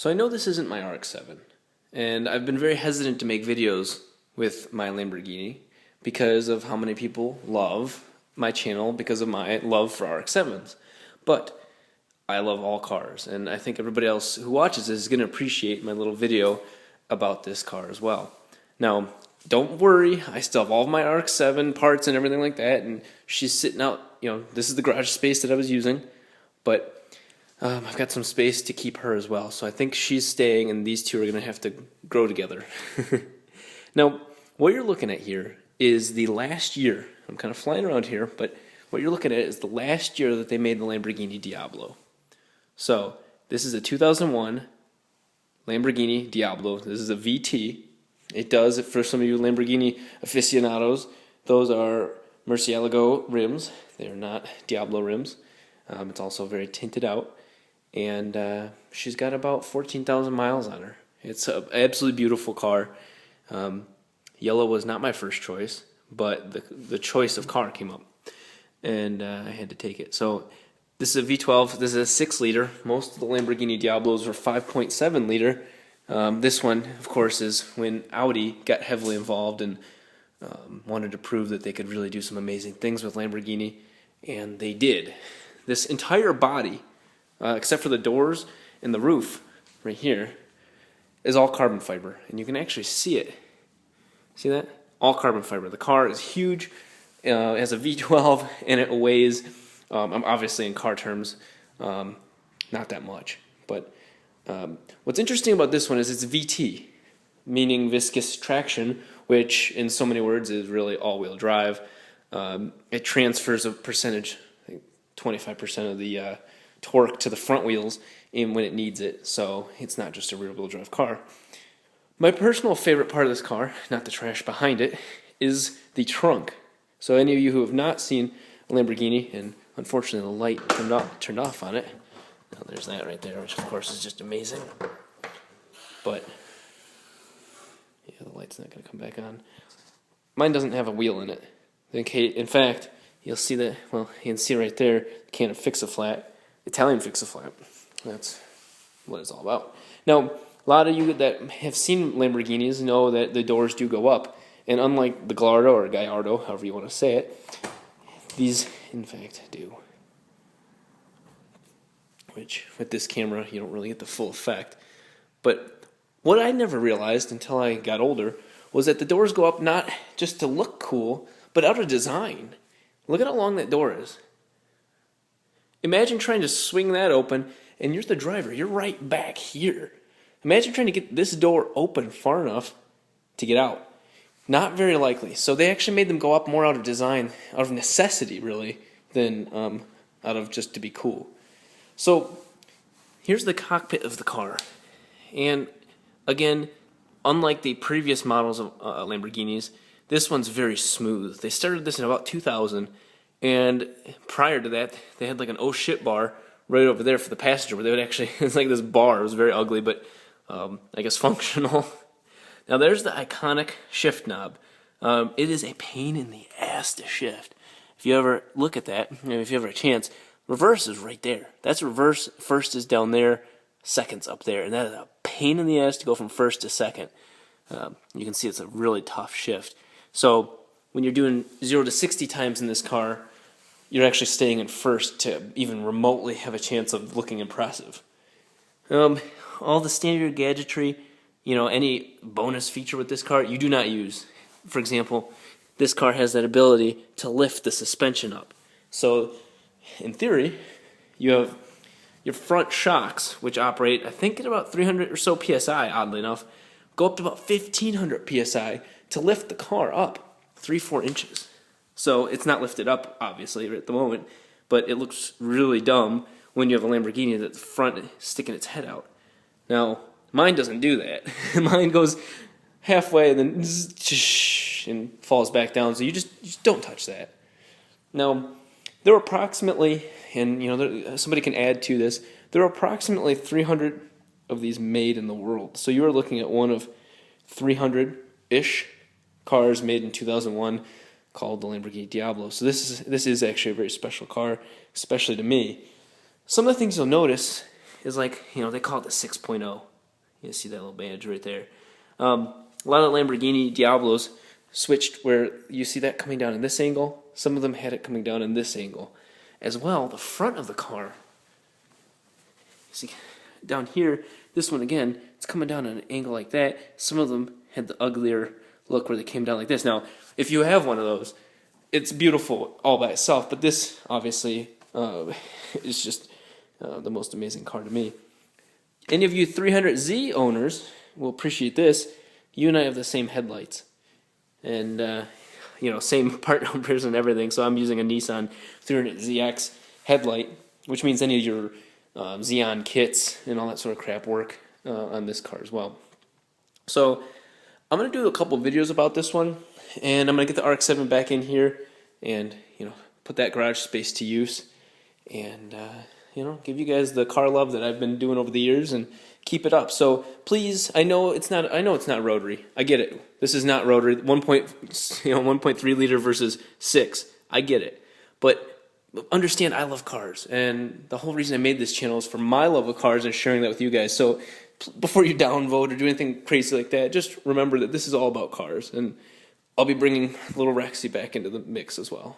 So I know this isn't my RX-7, and I've been very hesitant to make videos with my Lamborghini because of how many people love my channel because of my love for RX-7s. But I love all cars, and I think everybody else who watches this is going to appreciate my little video about this car as well. Now, don't worry, I still have all of my RX-7 parts and everything like that, and she's sitting out, this is the garage space that I was using, but I've got some space to keep her as well, so I think she's staying, and these two are going to have to grow together. Now, what you're looking at here is the last year. I'm kind of flying around here, but what you're looking at is the last year that they made the Lamborghini Diablo. So, this is a 2001 Lamborghini Diablo. This is a VT. It does, for some of you Lamborghini aficionados, those are Murcielago rims. They're not Diablo rims. It's also very tinted out. And she's got about 14,000 miles on her. It's an absolutely beautiful car. Yellow was not my first choice, but the choice of car came up, and I had to take it. So this is a V12. This is a 6-liter. Most of the Lamborghini Diablos are 5.7 liter. This one, of course, is when Audi got heavily involved and wanted to prove that they could really do some amazing things with Lamborghini, and they did. This entire body, except for the doors and the roof right here, is all carbon fiber, and you can actually see it. See that? All carbon fiber. The car is huge. It has a V12, and it weighs, obviously in car terms, not that much. But what's interesting about this one is it's VT, meaning viscous traction, which in so many words is really all-wheel drive. It transfers a percentage, I think 25% of the torque to the front wheels in when it needs it, so it's not just a rear-wheel drive car. My personal favorite part of this car, not the trash behind it, is the trunk. So any of you who have not seen a Lamborghini, and unfortunately the light turned off on it, well, there's that right there, which of course is just amazing. But yeah, the light's not going to come back on. Mine doesn't have a wheel in it. In fact, you'll see that. Well, you can see right there, the can of Fix-A-Flat, Italian Fix-A-Flat. That's what it's all about. Now, a lot of you that have seen Lamborghinis know that the doors do go up, and unlike the Gallardo or Gallardo, however you want to say it, these in fact do. Which, with this camera, you don't really get the full effect. But what I never realized until I got older was that the doors go up not just to look cool, but out of design. Look at how long that door is. Imagine trying to swing that open, and you're the driver. You're right back here. Imagine trying to get this door open far enough to get out. Not very likely. So they actually made them go up more out of design, out of necessity, really, than out of just to be cool. So here's the cockpit of the car. And again, unlike the previous models of Lamborghinis, this one's very smooth. They started this in about 2000, and prior to that, they had like an oh shit bar right over there for the passenger, where they would actually, it's like this bar. It was very ugly, but I guess functional. Now there's the iconic shift knob. It is a pain in the ass to shift. If you ever look at that, if you ever have a chance, reverse is right there. That's reverse. First is down there, second's up there, and that is a pain in the ass to go from first to second. You can see it's a really tough shift. So when you're doing 0 to 60 times in this car, you're actually staying in first to even remotely have a chance of looking impressive. All the standard gadgetry, any bonus feature with this car, you do not use. For example, this car has that ability to lift the suspension up. So, in theory, you have your front shocks, which operate, I think, at about 300 or so PSI, oddly enough, go up to about 1,500 PSI to lift the car up 3-4 inches. So, it's not lifted up, obviously, right at the moment, but it looks really dumb when you have a Lamborghini that's the front is sticking its head out. Now, mine doesn't do that. Mine goes halfway and then and falls back down, so you just don't touch that. Now, there are approximately, and somebody can add to this, there are approximately 300 of these made in the world. So you are looking at one of 300-ish cars made in 2001 called the Lamborghini Diablo. So this is actually a very special car, especially to me. Some of the things you'll notice is they call it the 6.0. You see that little badge right there. A lot of Lamborghini Diablos switched where you see that coming down in this angle. Some of them had it coming down in this angle. As well, the front of the car, you see down here, this one again, it's coming down at an angle like that. Some of them had the uglier look where they came down like this. Now, if you have one of those, it's beautiful all by itself, but this obviously is just the most amazing car to me. Any of you 300Z owners will appreciate this. You and I have the same headlights, and same part numbers and everything. So I'm using a Nissan 300ZX headlight, which means any of your Xeon kits and all that sort of crap work on this car as well. So I'm going to do a couple videos about this one, and I'm going to get the RX-7 back in here and put that garage space to use, and give you guys the car love that I've been doing over the years, and keep it up. So please, I know it's not rotary. I get it. This is not rotary. 1.3 liter versus 6. I get it. But understand, I love cars, and the whole reason I made this channel is for my love of cars and sharing that with you guys. So before you downvote or do anything crazy like that, just remember that this is all about cars, and I'll be bringing little Rexy back into the mix as well.